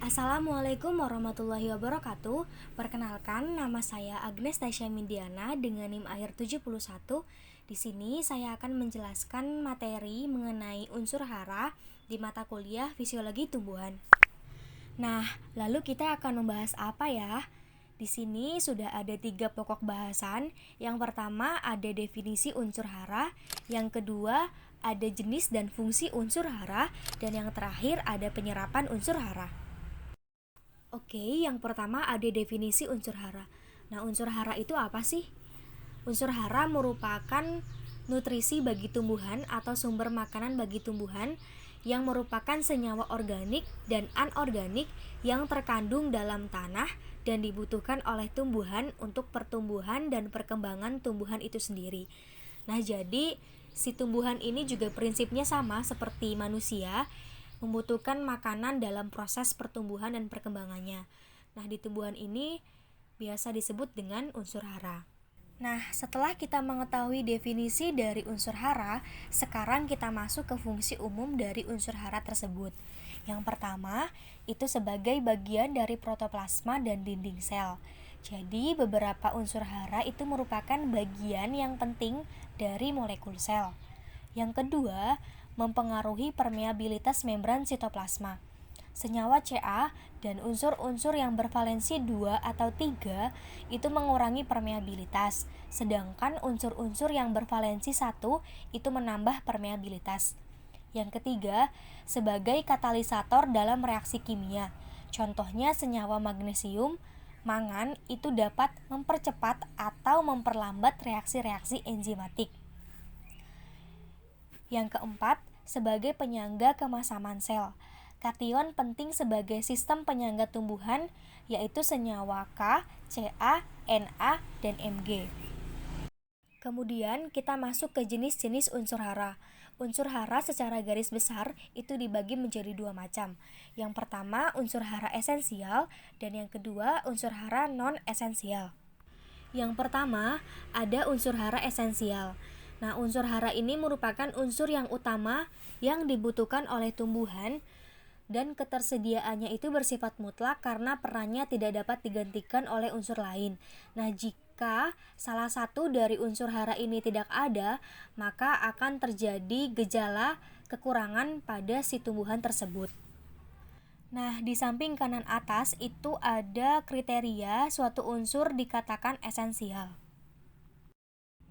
Assalamualaikum warahmatullahi wabarakatuh. Perkenalkan, nama saya Agnes Tasya Mindiana dengan NIM akhir 71. Di sini saya akan menjelaskan materi mengenai unsur hara di mata kuliah Fisiologi Tumbuhan. Nah, lalu kita akan membahas apa ya? Di sini sudah ada 3 pokok bahasan. Yang pertama ada definisi unsur hara, yang kedua ada jenis dan fungsi unsur hara, dan yang terakhir ada penyerapan unsur hara. Oke, yang pertama ada definisi unsur hara. Nah, unsur hara itu apa sih? Unsur hara merupakan nutrisi bagi tumbuhan atau sumber makanan bagi tumbuhan yang merupakan senyawa organik dan anorganik yang terkandung dalam tanah dan dibutuhkan oleh tumbuhan untuk pertumbuhan dan perkembangan tumbuhan itu sendiri. Nah, jadi si tumbuhan ini juga prinsipnya sama seperti manusia, membutuhkan makanan dalam proses pertumbuhan dan perkembangannya. Nah, di tumbuhan ini biasa disebut dengan unsur hara. Nah, setelah kita mengetahui definisi dari unsur hara, sekarang kita masuk ke fungsi umum dari unsur hara tersebut. Yang pertama, itu sebagai bagian dari protoplasma dan dinding sel. Jadi, beberapa unsur hara itu merupakan bagian yang penting dari molekul sel. Yang kedua, mempengaruhi permeabilitas membran sitoplasma. Senyawa Ca dan unsur-unsur yang bervalensi 2 atau 3 itu mengurangi permeabilitas, sedangkan unsur-unsur yang bervalensi 1 itu menambah permeabilitas. Yang ketiga, sebagai katalisator dalam reaksi kimia. Contohnya senyawa magnesium, mangan itu dapat mempercepat atau memperlambat reaksi-reaksi enzimatik. Yang keempat, sebagai penyangga kemasaman sel. Kation penting sebagai sistem penyangga tumbuhan, yaitu senyawa K, Ca, Na, dan Mg. Kemudian kita masuk ke jenis-jenis unsur hara. Unsur hara secara garis besar itu dibagi menjadi 2 macam. Yang pertama unsur hara esensial dan yang kedua unsur hara non-esensial. Yang pertama ada unsur hara esensial. Nah, unsur hara ini merupakan unsur yang utama yang dibutuhkan oleh tumbuhan dan ketersediaannya itu bersifat mutlak karena perannya tidak dapat digantikan oleh unsur lain. Nah, jika salah satu dari unsur hara ini tidak ada, maka akan terjadi gejala kekurangan pada si tumbuhan tersebut. Nah, di samping kanan atas itu ada kriteria suatu unsur dikatakan esensial.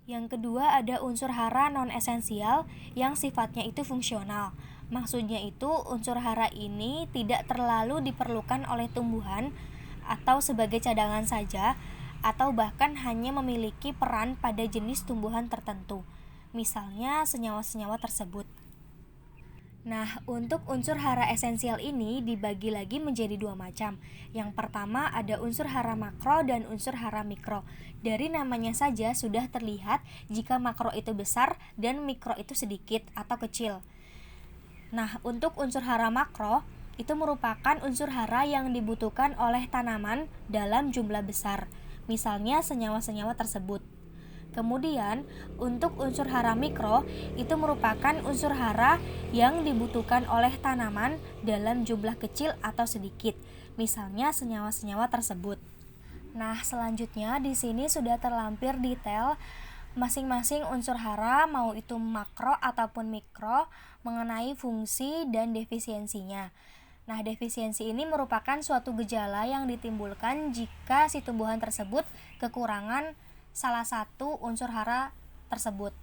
Yang kedua ada unsur hara non-esensial yang sifatnya itu fungsional. Maksudnya itu unsur hara ini tidak terlalu diperlukan oleh tumbuhan atau sebagai cadangan saja, atau bahkan hanya memiliki peran pada jenis tumbuhan tertentu, misalnya senyawa-senyawa tersebut. Nah, untuk unsur hara esensial ini dibagi lagi menjadi 2 macam. Yang pertama ada unsur hara makro dan unsur hara mikro. Dari namanya saja sudah terlihat jika makro itu besar dan mikro itu sedikit atau kecil. Nah, untuk unsur hara makro itu merupakan unsur hara yang dibutuhkan oleh tanaman dalam jumlah besar, misalnya senyawa-senyawa tersebut. Kemudian, untuk unsur hara mikro itu merupakan unsur hara yang dibutuhkan oleh tanaman dalam jumlah kecil atau sedikit, misalnya senyawa-senyawa tersebut. Nah, selanjutnya di sini sudah terlampir detail masing-masing unsur hara, mau itu makro ataupun mikro, mengenai fungsi dan defisiensinya. Nah, defisiensi ini merupakan suatu gejala yang ditimbulkan jika si tumbuhan tersebut kekurangan salah satu unsur hara tersebut.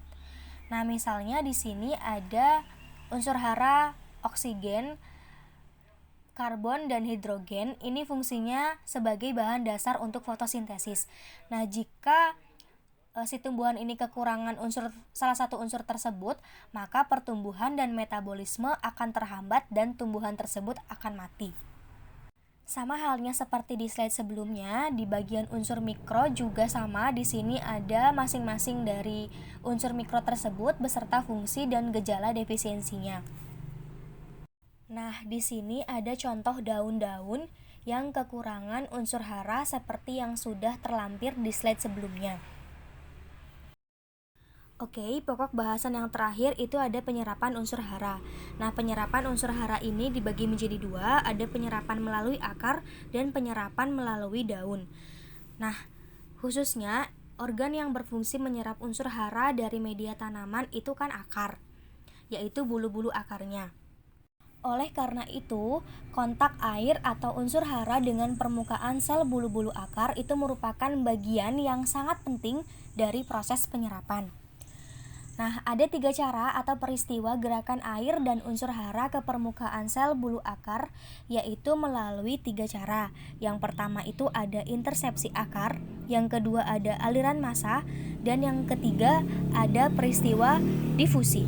Nah, misalnya di sini ada unsur hara oksigen, karbon, dan hidrogen. Ini fungsinya sebagai bahan dasar untuk fotosintesis. Nah, jika si tumbuhan ini kekurangan salah satu unsur tersebut, maka pertumbuhan dan metabolisme akan terhambat dan tumbuhan tersebut akan mati. Sama halnya seperti di slide sebelumnya, di bagian unsur mikro juga sama. Di sini ada masing-masing dari unsur mikro tersebut beserta fungsi dan gejala defisiensinya. Nah, di sini ada contoh daun-daun yang kekurangan unsur hara seperti yang sudah terlampir di slide sebelumnya. Oke, pokok bahasan yang terakhir itu ada penyerapan unsur hara. Nah, penyerapan unsur hara ini dibagi menjadi dua, ada penyerapan melalui akar dan penyerapan melalui daun. Nah, khususnya organ yang berfungsi menyerap unsur hara dari media tanaman itu kan akar, yaitu bulu-bulu akarnya. Oleh karena itu, kontak air atau unsur hara dengan permukaan sel bulu-bulu akar itu merupakan bagian yang sangat penting dari proses penyerapan. Nah, ada 3 cara atau peristiwa gerakan air dan unsur hara ke permukaan sel bulu akar, yaitu melalui 3 cara. Yang pertama itu ada intersepsi akar, yang kedua ada aliran massa, dan yang ketiga ada peristiwa difusi.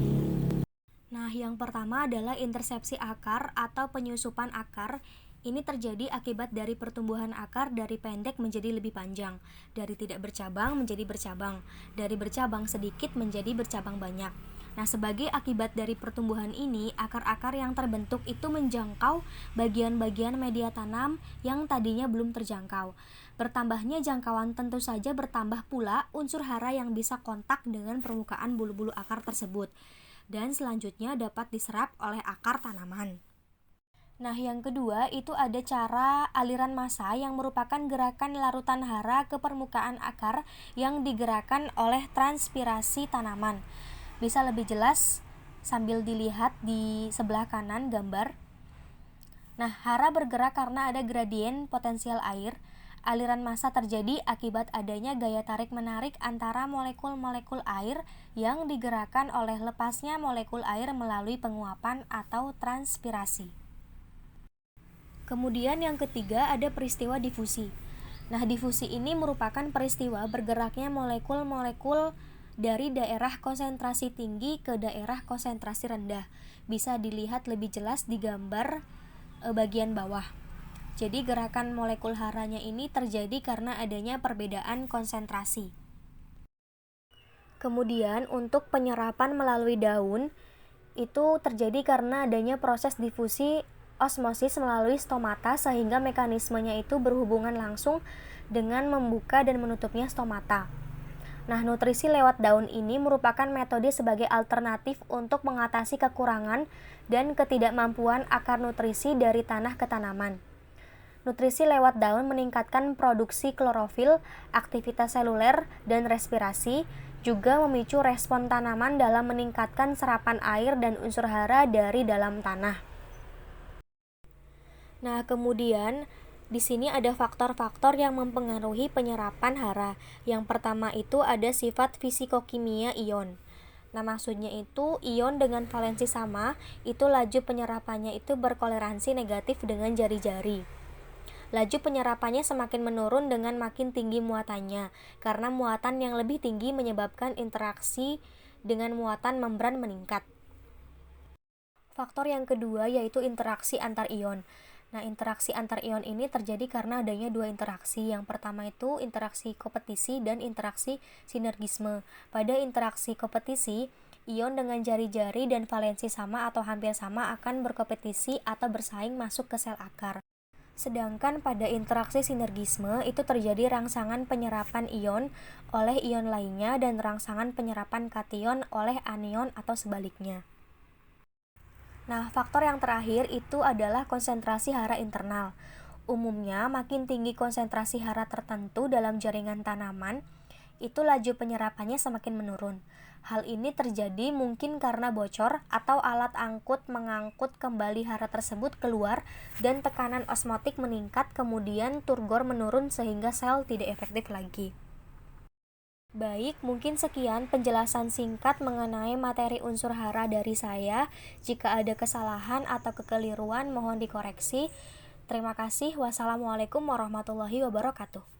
Nah, yang pertama adalah intersepsi akar atau penyusupan akar. Ini terjadi akibat dari pertumbuhan akar dari pendek menjadi lebih panjang, dari tidak bercabang menjadi bercabang, dari bercabang sedikit menjadi bercabang banyak. Nah, sebagai akibat dari pertumbuhan ini, akar-akar yang terbentuk itu menjangkau bagian-bagian media tanam yang tadinya belum terjangkau. Bertambahnya jangkauan tentu saja bertambah pula unsur hara yang bisa kontak dengan permukaan bulu-bulu akar tersebut, dan selanjutnya dapat diserap oleh akar tanaman. Nah, yang kedua itu ada cara aliran massa yang merupakan gerakan larutan hara ke permukaan akar yang digerakkan oleh transpirasi tanaman. Bisa lebih jelas sambil dilihat di sebelah kanan gambar. Nah, hara bergerak karena ada gradien potensial air. Aliran massa terjadi akibat adanya gaya tarik-menarik antara molekul-molekul air yang digerakkan oleh lepasnya molekul air melalui penguapan atau transpirasi. Kemudian yang ketiga ada peristiwa difusi. Nah, difusi ini merupakan peristiwa bergeraknya molekul-molekul dari daerah konsentrasi tinggi ke daerah konsentrasi rendah. Bisa dilihat lebih jelas di gambar bagian bawah. Jadi gerakan molekul haranya ini terjadi karena adanya perbedaan konsentrasi. Kemudian untuk penyerapan melalui daun itu terjadi karena adanya proses difusi osmosis melalui stomata, sehingga mekanismenya itu berhubungan langsung dengan membuka dan menutupnya stomata. Nah, nutrisi lewat daun ini merupakan metode sebagai alternatif untuk mengatasi kekurangan dan ketidakmampuan akar nutrisi dari tanah ke tanaman. Nutrisi lewat daun meningkatkan produksi klorofil, aktivitas seluler, dan respirasi, juga memicu respon tanaman dalam meningkatkan serapan air dan unsur hara dari dalam tanah. Nah, kemudian di sini ada faktor-faktor yang mempengaruhi penyerapan hara. Yang pertama itu ada sifat fisikokimia ion. Nah, maksudnya itu ion dengan valensi sama, itu laju penyerapannya itu berkoleransi negatif dengan jari-jari. Laju penyerapannya semakin menurun dengan makin tinggi muatannya, karena muatan yang lebih tinggi menyebabkan interaksi dengan muatan membran meningkat. Faktor yang kedua yaitu interaksi antar ion. Nah, interaksi antar ion ini terjadi karena adanya dua interaksi. Yang pertama itu interaksi kompetisi dan interaksi sinergisme. Pada interaksi kompetisi, ion dengan jari-jari dan valensi sama atau hampir sama akan berkompetisi atau bersaing masuk ke sel akar. Sedangkan pada interaksi sinergisme itu terjadi rangsangan penyerapan ion oleh ion lainnya dan rangsangan penyerapan kation oleh anion atau sebaliknya. Nah, faktor yang terakhir itu adalah konsentrasi hara internal. Umumnya, makin tinggi konsentrasi hara tertentu dalam jaringan tanaman, itu laju penyerapannya semakin menurun. Hal ini terjadi mungkin karena bocor atau alat angkut mengangkut kembali hara tersebut keluar dan tekanan osmotik meningkat, kemudian turgor menurun sehingga sel tidak efektif lagi. Baik, mungkin sekian penjelasan singkat mengenai materi unsur hara dari saya. Jika ada kesalahan atau kekeliruan mohon dikoreksi. Terima kasih. Wassalamualaikum warahmatullahi wabarakatuh.